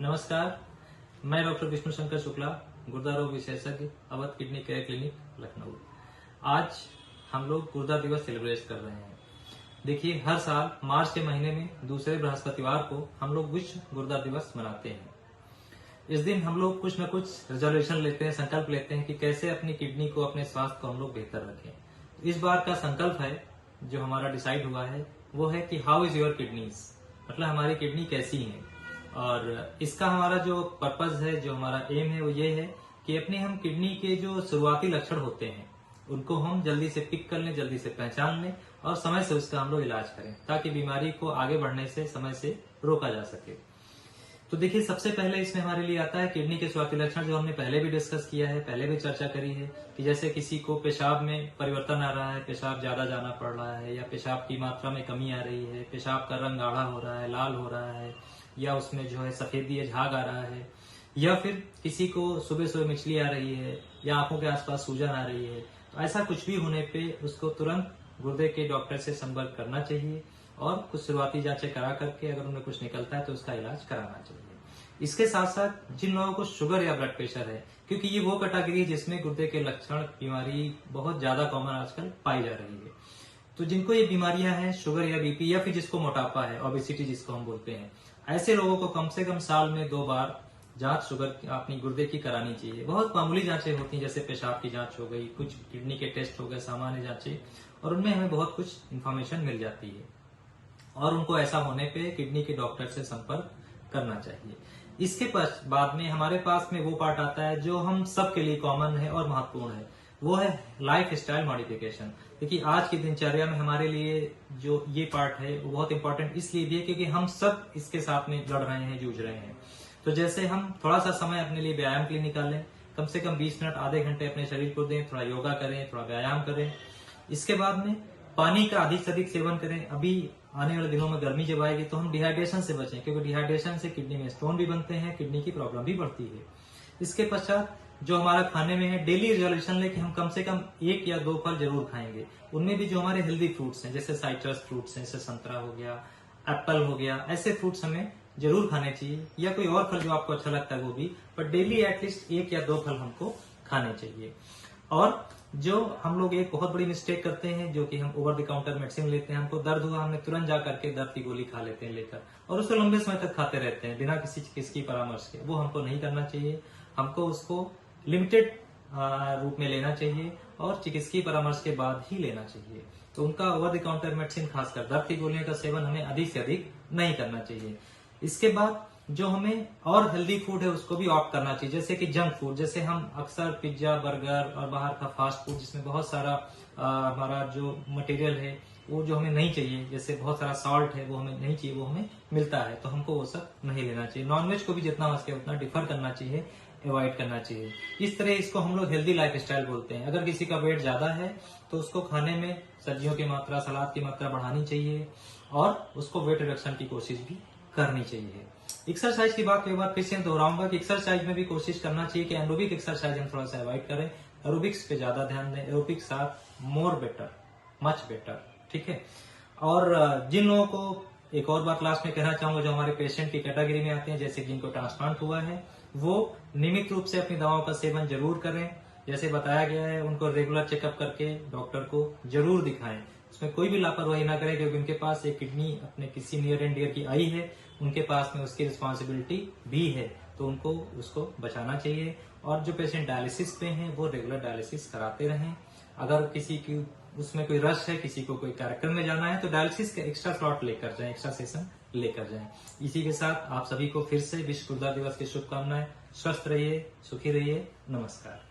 नमस्कार, मैं डॉक्टर विष्णु शंकर शुक्ला, गुर्दा रोग विशेषज्ञ, Awadh kidney care clinic, Lucknow. आज हम लोग गुर्दा दिवस सेलिब्रेट कर रहे हैं। देखिए, हर साल मार्च के महीने में दूसरे बृहस्पतिवार को हम लोग विश्व गुर्दा दिवस मनाते हैं। इस दिन हम लोग कुछ न कुछ रेजोल्यूशन लेते हैं, संकल्प लेते हैं कि कैसे अपनी किडनी को, अपने स्वास्थ्य को हम लोग बेहतर रखें। तो इस बार का संकल्प है, जो हमारा डिसाइड हुआ है, वो है कि हाउ इज योर किडनीज, मतलब हमारी किडनी कैसी है। और इसका हमारा जो पर्पज है, जो हमारा एम है, वो ये है कि अपने हम किडनी के जो शुरुआती लक्षण होते हैं उनको हम जल्दी से पिक कर लें, जल्दी से पहचान लें और समय से उसका हम लोग इलाज करें, ताकि बीमारी को आगे बढ़ने से समय से रोका जा सके। तो देखिए, सबसे पहले इसमें हमारे लिए आता है किडनी के शुरुआती लक्षण, जो हमने पहले भी डिस्कस किया है, पहले भी चर्चा करी है कि जैसे किसी को पेशाब में परिवर्तन आ रहा है, पेशाब ज्यादा जाना पड़ रहा है, या पेशाब की मात्रा में कमी आ रही है, पेशाब का रंग गाढ़ा हो रहा है, लाल हो रहा है, या उसमें जो है सफेदी या झाग आ रहा है, या फिर किसी को सुबह सुबह मिचली आ रही है, या आंखों के आसपास सूजन आ रही है, तो ऐसा कुछ भी होने पे उसको तुरंत गुर्दे के डॉक्टर से संपर्क करना चाहिए और कुछ शुरुआती जांचें करा करके अगर उन्हें कुछ निकलता है तो उसका इलाज कराना चाहिए। इसके साथ साथ जिन लोगों को शुगर या ब्लड प्रेशर है, क्योंकि ये वो कैटेगरी है जिसमें गुर्दे के लक्षण, बीमारी बहुत ज्यादा कॉमन आजकल पाई जा रही है, तो जिनको ये बीमारियां हैं, शुगर या बीपी, या फिर जिसको मोटापा है, ओबेसिटी जिसको हम बोलते हैं, ऐसे लोगों को कम से कम साल में 2 बार जांच शुगर अपनी गुर्दे की करानी चाहिए। बहुत मामूली जांचें होती हैं, जैसे पेशाब की जांच हो गई, कुछ किडनी के टेस्ट हो गए, सामान्य जांचें, और उनमें हमें बहुत कुछ इन्फॉर्मेशन मिल जाती है और उनको ऐसा होने पे किडनी के डॉक्टर से संपर्क करना चाहिए। इसके बाद में हमारे पास में वो पार्ट आता है जो हम सबके लिए कॉमन है और महत्वपूर्ण है, वो है लाइफ स्टाइल मॉडिफिकेशन। देखिए, आज की दिनचर्या में हमारे लिए जो ये पार्ट है वो बहुत इंपॉर्टेंट इसलिए भी है क्योंकि हम सब इसके साथ में लड़ रहे हैं, जूझ रहे हैं। तो जैसे हम थोड़ा सा समय अपने लिए व्यायाम के लिए निकालें, कम से कम 20 मिनट, आधे घंटे अपने शरीर को दें, थोड़ा योगा करें, थोड़ा व्यायाम करें। इसके बाद में पानी का अधिक से अधिक सेवन करें। अभी आने वाले दिनों में गर्मी जब आएगी तो हम डिहाइड्रेशन से बचें, क्योंकि डिहाइड्रेशन से किडनी में स्टोन भी बनते हैं, किडनी की प्रॉब्लम भी बढ़ती है। इसके पश्चात जो हमारा खाने में है, डेली रेजोल्यूशन ले कि हम कम से कम 1 या 2 फल जरूर खाएंगे। उनमें भी जो हमारे हेल्दी फ्रूट्स हैं, जैसे साइट्रस फ्रूट्स हैं, जैसे संतरा हो गया, एप्पल हो गया, ऐसे फ्रूट्स हमें जरूर खाने चाहिए, या कोई और फल जो आपको अच्छा लगता है वो भी, पर डेली एटलीस्ट 1 या 2 फल हमको खाने चाहिए। और जो हम लोग एक बहुत बड़ी मिस्टेक करते हैं, जो कि हम ओवर द काउंटर मेडिसिन लेते हैं, हमको दर्द हुआ, हमने तुरंत जा करके दर्द की गोली खा लेते हैं लेकर, और उसको लंबे समय तक खाते रहते हैं बिना किसी चीज की परामर्श के। वो हमको नहीं करना चाहिए। हमको उसको लिमिटेड रूप में लेना चाहिए और चिकित्सकीय परामर्श के बाद ही लेना चाहिए। तो उनका ओवर द काउंटर मेडिसिन, खासकर दर्द की गोलियों का सेवन हमें अधिक से अधिक नहीं करना चाहिए। इसके बाद जो हमें और हेल्दी फूड है उसको भी ऑप्ट करना चाहिए, जैसे कि जंक फूड, जैसे हम अक्सर पिज्जा, बर्गर और बाहर का फास्ट फूड जिसमें बहुत सारा हमारा जो मटेरियल है वो जो हमें नहीं चाहिए, जैसे बहुत सारा सॉल्ट है वो हमें नहीं चाहिए, वो हमें मिलता है, तो हमको वो सब नहीं लेना चाहिए। नॉनवेज को भी जितना हो सके उतना डिफर करना चाहिए, अवॉइड करना चाहिए। इस तरह इसको हम लोग हेल्दी लाइफ स्टाइल बोलते हैं। अगर किसी का वेट ज्यादा है तो उसको खाने में सब्जियों की मात्रा, सलाद की मात्रा बढ़ानी चाहिए और उसको वेट रिडक्शन की कोशिश भी करनी चाहिए। एक्सरसाइज की बात एक बार फिर से दोहराऊंगा कि एक्सरसाइज में भी कोशिश करना चाहिए कि एरोबिक एक्सरसाइज हम थोड़ा सा अवॉइड करें, एरोबिक्स पे ज्यादा ध्यान दें। Aerobics are more better, much better, ठीक है। और जिन लोगों को एक और बात लास्ट में कहना चाहूंगा, जो हमारे पेशेंट की कैटेगरी में आते हैं, जैसे जिनको ट्रांसप्लांट हुआ है, वो नियमित रूप से अपनी दवाओं का सेवन जरूर करें। जैसे बताया गया है, उनको रेगुलर चेकअप करके डॉक्टर को जरूर दिखाएं। उसमें कोई भी लापरवाही ना करें, क्योंकि उनके पास एक किडनी अपने किसी नियर एंड डियर की आई है, उनके पास में उसकी रिस्पॉन्सिबिलिटी भी है, तो उनको उसको बचाना चाहिए। और जो पेशेंट डायलिसिस पे हैं वो रेगुलर डायलिसिस कराते रहें। अगर किसी की उसमें कोई रश है, किसी को कोई कार्यक्रम में जाना है, तो डायलिसिस का एक्स्ट्रा स्लॉट लेकर जाएं, एक्स्ट्रा सेशन लेकर जाएं। इसी के साथ आप सभी को फिर से विश्व गुर्दा दिवस की शुभकामनाएं। स्वस्थ रहिए, सुखी रहिए। नमस्कार।